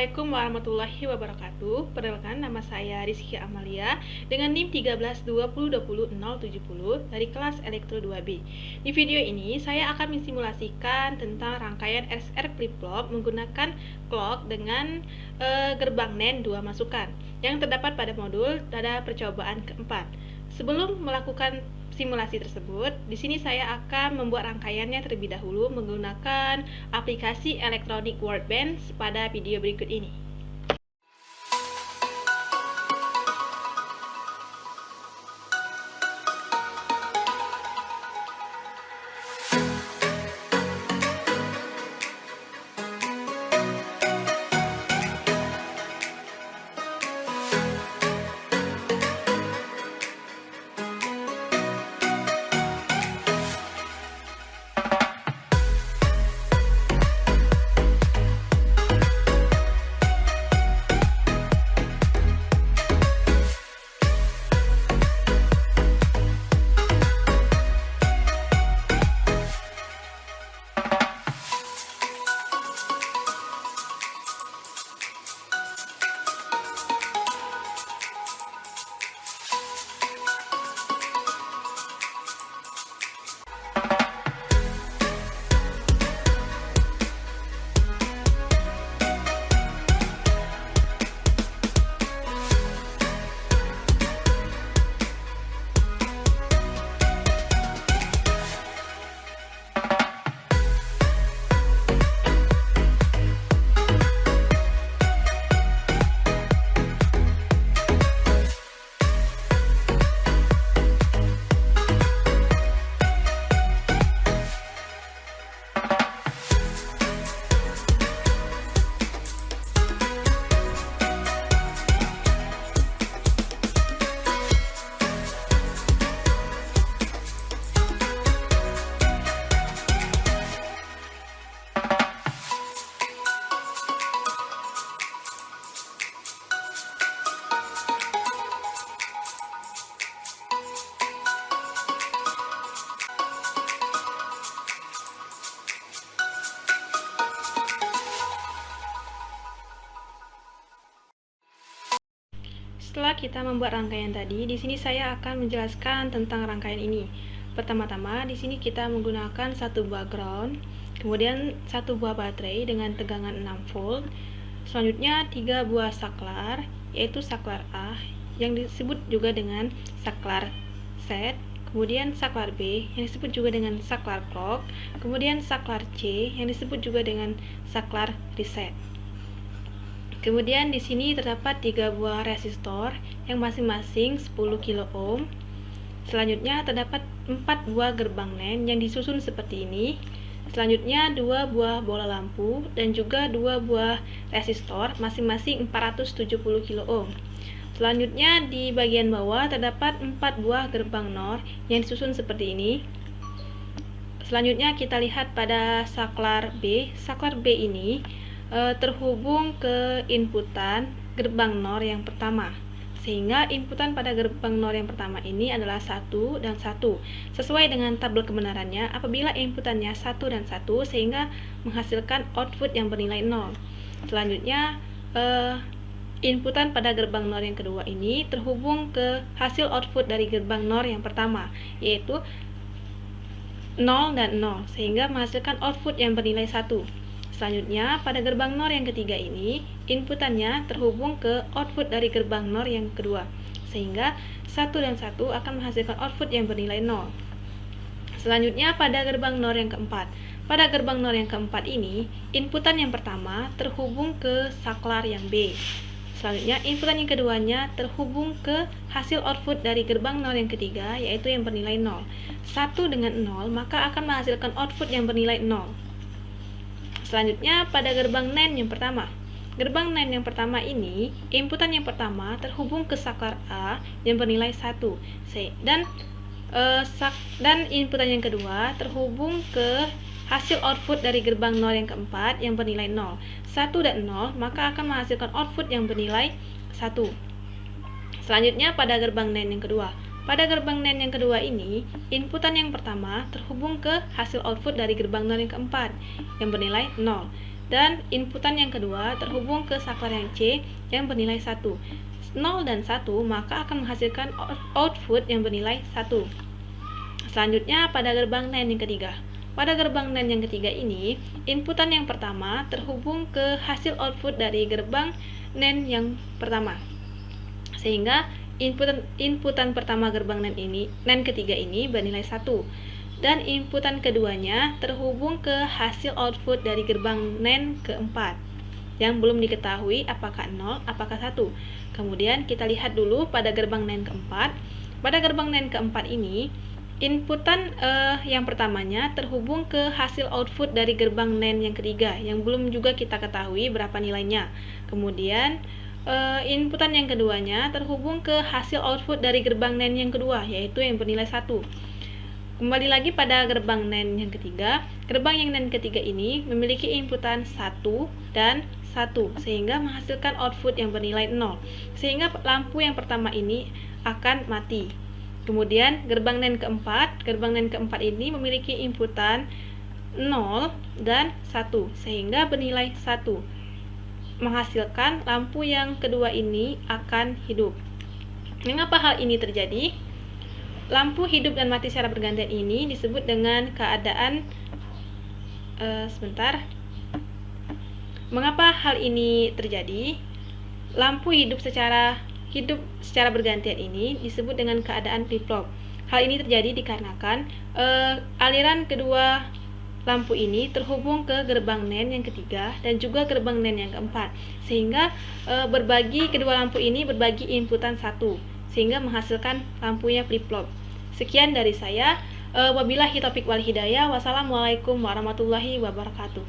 Assalamualaikum warahmatullahi wabarakatuh. Perkenalkan, nama saya Rizky Amalia dengan NIM 1320200070 dari kelas Elektro 2B. Di video ini saya akan mensimulasikan tentang rangkaian SR flip-flop menggunakan clock dengan gerbang NAND 2 masukan yang terdapat pada modul pada percobaan keempat. Sebelum melakukan simulasi tersebut, di sini saya akan membuat rangkaiannya terlebih dahulu menggunakan aplikasi Electronic Workbench pada video berikut ini. Setelah kita membuat rangkaian tadi, di sini saya akan menjelaskan tentang rangkaian ini. Pertama-tama, di sini kita menggunakan satu buah ground, kemudian satu buah baterai dengan tegangan 6 volt. Selanjutnya 3 buah saklar, yaitu saklar A yang disebut juga dengan saklar set, kemudian saklar B yang disebut juga dengan saklar clock, kemudian saklar C yang disebut juga dengan saklar reset. Kemudian di sini terdapat 3 buah resistor yang masing-masing 10 kilo ohm. Selanjutnya terdapat 4 buah gerbang NAND yang disusun seperti ini. Selanjutnya 2 buah bola lampu dan juga 2 buah resistor masing-masing 470 kilo ohm. Selanjutnya di bagian bawah terdapat 4 buah gerbang NOR yang disusun seperti ini. Selanjutnya kita lihat pada saklar B. Saklar B ini terhubung ke inputan gerbang NOR yang pertama, sehingga inputan pada gerbang NOR yang pertama ini adalah 1 dan 1 sesuai dengan tabel kebenarannya. Apabila inputannya 1 dan 1 sehingga menghasilkan output yang bernilai 0. Selanjutnya inputan pada gerbang NOR yang kedua ini terhubung ke hasil output dari gerbang NOR yang pertama, yaitu 0 dan 0 sehingga menghasilkan output yang bernilai 1. Selanjutnya, pada gerbang NOR yang ketiga ini, inputannya terhubung ke output dari gerbang NOR yang kedua, sehingga 1 dan 1 akan menghasilkan output yang bernilai 0. Selanjutnya, pada gerbang NOR yang keempat. Pada gerbang NOR yang keempat ini, inputan yang pertama terhubung ke saklar yang B. Selanjutnya, inputan yang keduanya terhubung ke hasil output dari gerbang NOR yang ketiga, yaitu yang bernilai 0. 1 dengan 0, maka akan menghasilkan output yang bernilai 0. Selanjutnya pada gerbang NAND yang pertama. Gerbang NAND yang pertama ini, inputan yang pertama terhubung ke saklar A yang bernilai 1 dan inputan yang kedua terhubung ke hasil output dari gerbang NOR yang keempat yang bernilai 0. 1 dan 0 maka akan menghasilkan output yang bernilai 1. Selanjutnya pada gerbang NAND yang kedua. Pada gerbang NAND yang kedua ini, inputan yang pertama terhubung ke hasil output dari gerbang NOR yang keempat yang bernilai 0. dan inputan yang kedua terhubung ke saklar yang C yang bernilai 1. 0 dan 1 maka akan menghasilkan output yang bernilai 1. Selanjutnya pada gerbang NAND yang ketiga. Pada gerbang NAND yang ketiga ini, inputan yang pertama terhubung ke hasil output dari gerbang NAND yang pertama. Sehingga inputan pertama gerbang NAND ketiga ini bernilai 1. Dan inputan keduanya terhubung ke hasil output dari gerbang NAND keempat yang belum diketahui apakah 0, apakah 1. Kemudian kita lihat dulu pada gerbang NAND keempat. Pada gerbang NAND keempat ini, inputan yang pertamanya terhubung ke hasil output dari gerbang NAND yang ketiga yang belum juga kita ketahui berapa nilainya. Kemudian inputan yang keduanya terhubung ke hasil output dari gerbang NAND yang kedua, yaitu yang bernilai 1. Kembali lagi pada gerbang NAND yang ketiga. Gerbang yang NAND ketiga ini memiliki inputan 1 dan 1, sehingga menghasilkan output yang bernilai 0. Sehingga lampu yang pertama ini akan mati. Kemudian gerbang NAND keempat ini memiliki inputan 0 dan 1, sehingga bernilai 1. Menghasilkan lampu yang kedua ini akan hidup. Mengapa hal ini terjadi? Lampu hidup dan mati secara bergantian ini disebut dengan keadaan Mengapa hal ini terjadi? Lampu hidup secara bergantian ini disebut dengan keadaan flip-flop. Hal ini terjadi dikarenakan aliran kedua lampu ini terhubung ke gerbang NAND yang ketiga dan juga gerbang NAND yang keempat, sehingga kedua lampu ini berbagi inputan 1, sehingga menghasilkan lampunya flip-flop. Sekian dari saya. Wabillahi taufiq wal hidayah. Wassalamualaikum warahmatullahi wabarakatuh.